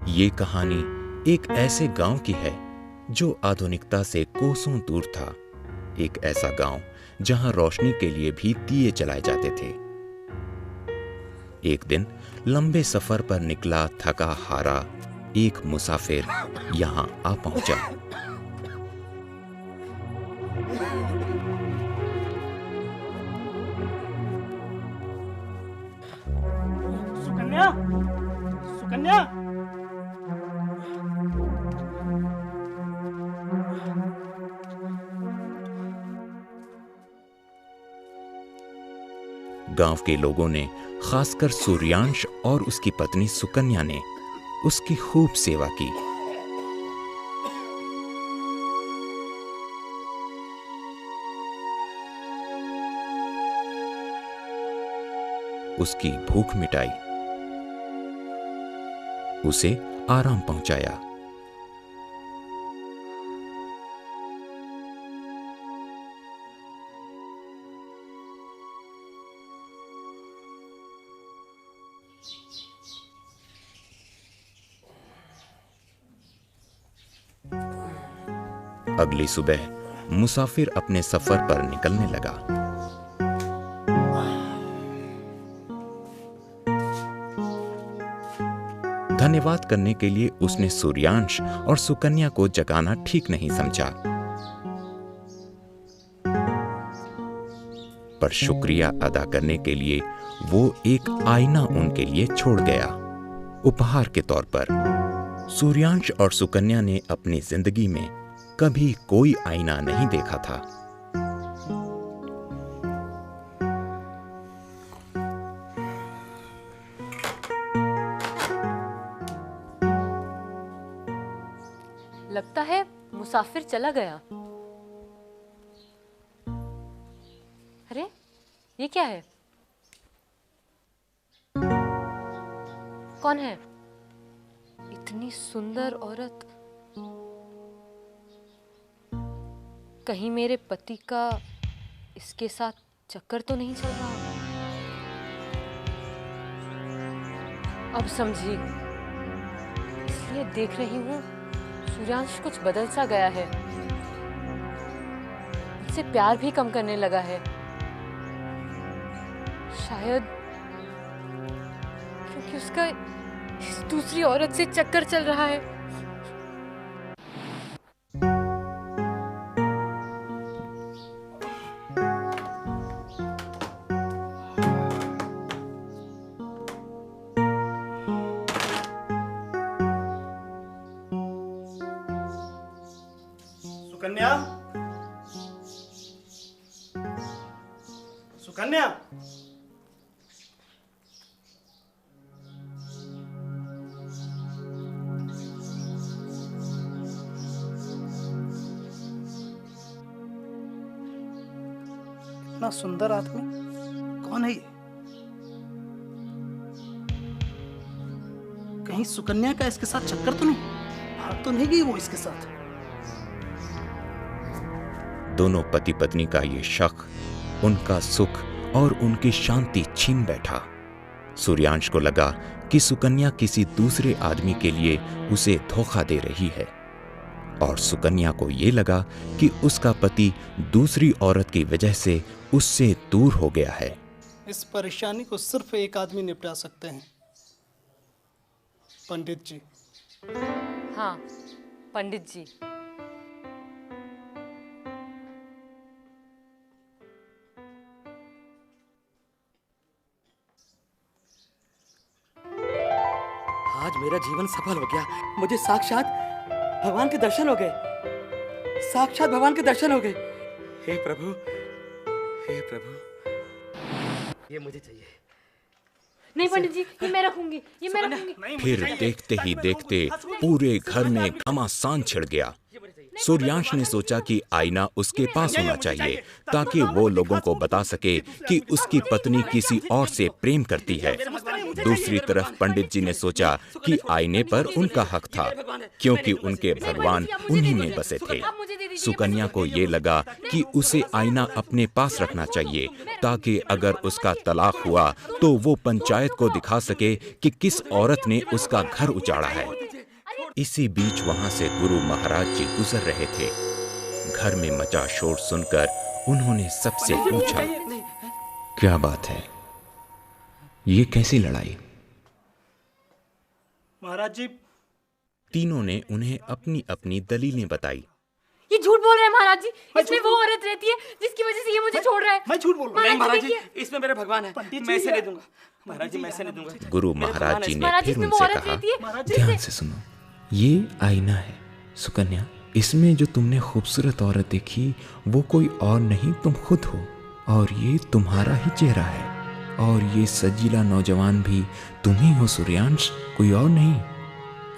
ये कहानी एक ऐसे गांव की है जो आधुनिकता से कोसों दूर था। एक ऐसा गांव जहां रोशनी के लिए भी दिए जलाए जाते थे। एक दिन लंबे सफर पर निकला थका हारा एक मुसाफिर यहां आ पहुंचा। सुकन्या, सुकन्या, गांव के लोगों ने, खासकर सूर्यांश और उसकी पत्नी सुकन्या ने उसकी खूब सेवा की। उसकी भूख मिटाई, उसे आराम पहुंचाया। अगली सुबह मुसाफिर अपने सफर पर निकलने लगा। धन्यवाद करने के लिए उसने सूर्यांश और सुकन्या को जगाना ठीक नहीं समझा, पर शुक्रिया अदा करने के लिए वो एक आईना उनके लिए छोड़ गया, उपहार के तौर पर। सूर्यांश और सुकन्या ने अपनी जिंदगी में कभी कोई आईना नहीं देखा था। लगता है मुसाफिर चला गया। अरे ये क्या है? कौन है? इतनी सुंदर औरत। कहीं मेरे पति का इसके साथ चक्कर तो नहीं चल रहा? अब समझी, इसलिए देख रही हूं सूर्यांश कुछ बदल सा गया है। मुझसे प्यार भी कम करने लगा है। शायद क्योंकि उसका इस दूसरी औरत से चक्कर चल रहा है। सुकन्या, सुकन्या, इतना सुंदर आदमी कौन है ये? कहीं सुकन्या का इसके साथ चक्कर तो नहीं? भाग तो नहीं गई वो इसके साथ? दोनों पति पत्नी का ये शक उनका सुख और उनकी शांति छीन बैठा। सूर्यांश को लगा कि सुकन्या किसी दूसरे आदमी के लिए उसे धोखा दे रही है, और सुकन्या को यह लगा कि उसका पति दूसरी औरत की वजह से उससे दूर हो गया है। इस परेशानी को सिर्फ एक आदमी निपटा सकते हैं, पंडित जी। हाँ, पंडित जी। आज मेरा जीवन सफल हो गया। मुझे साक्षात भगवान के दर्शन हो गए। साक्षात भगवान के दर्शन हो गए। हे प्रभु, हे प्रभु, ये मुझे चाहिए। नहीं पंडित जी, ये मैं रखूंगी, ये मैं रखूंगी। फिर देखते ही देखते पूरे घर में घमासान छिड़ गया। सूर्यांश ने सोचा कि आईना उसके पास होना चाहिए ताकि वो लोगों को बता सके कि उसकी पत्नी किसी और से प्रेम करती है। दूसरी तरफ पंडित जी ने सोचा कि आईने पर उनका हक था, क्योंकि उनके भगवान उन्हीं में बसे थे। सुकन्या को ये लगा कि उसे आईना अपने पास रखना चाहिए ताकि अगर उसका तलाक हुआ तो वो पंचायत को दिखा सके कि किस औरत ने उसका घर उजाड़ा है। इसी बीच वहां से गुरु महाराज जी गुजर रहे थे। घर में मचा शोर सुनकर उन्होंने सबसे पूछा, क्या बात है, ये कैसी लड़ाई? महाराज जी, तीनों ने उन्हें अपनी अपनी दलीलें बताई। ये झूठ बोल रहे हैं महाराज जी। इसमें वो औरत रहती है जिसकी वजह से ये मुझे छोड़ रहा है। मैं झूठ बोल रहा हूँ। नहीं महाराज जी, देखिए। इसमें मेरे भगवान है, मैं इसे नहीं दूंगा। महाराज जी, मैं इसे नहीं दूंगा। गुरु महाराज जी ने महाराज फिर इसमें वो उनसे औरत कहा, रहती है ध्यान से सुनो, ये आईना है सुकन्या। इसमें जो तुमने खूबसूरत औरत देखी वो कोई और नहीं, तुम खुद हो, और ये तुम्हारा ही चेहरा है। और ये सजीला नौजवान भी तुम ही हो सूर्यांश, कोई और नहीं।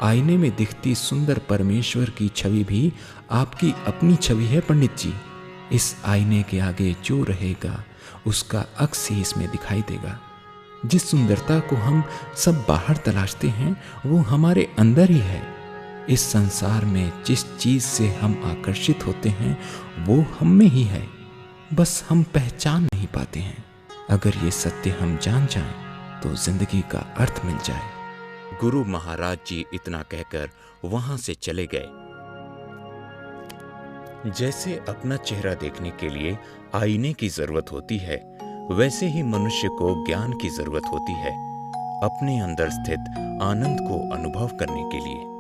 आईने में दिखती सुंदर परमेश्वर की छवि भी आपकी अपनी छवि है पंडित जी। इस आईने के आगे जो रहेगा उसका अक्स ही इसमें दिखाई देगा। जिस सुंदरता को हम सब बाहर तलाशते हैं वो हमारे अंदर ही है। इस संसार में जिस चीज से हम आकर्षित होते हैं वो हम में ही है, बस हम पहचान नहीं पाते हैं। अगर ये सत्य हम जान जाएं तो जिंदगी का अर्थ मिल जाए। गुरु महाराज जी इतना कहकर वहां से चले गए। जैसे अपना चेहरा देखने के लिए आईने की जरूरत होती है, वैसे ही मनुष्य को ज्ञान की जरूरत होती है अपने अंदर स्थित आनंद को अनुभव करने के लिए।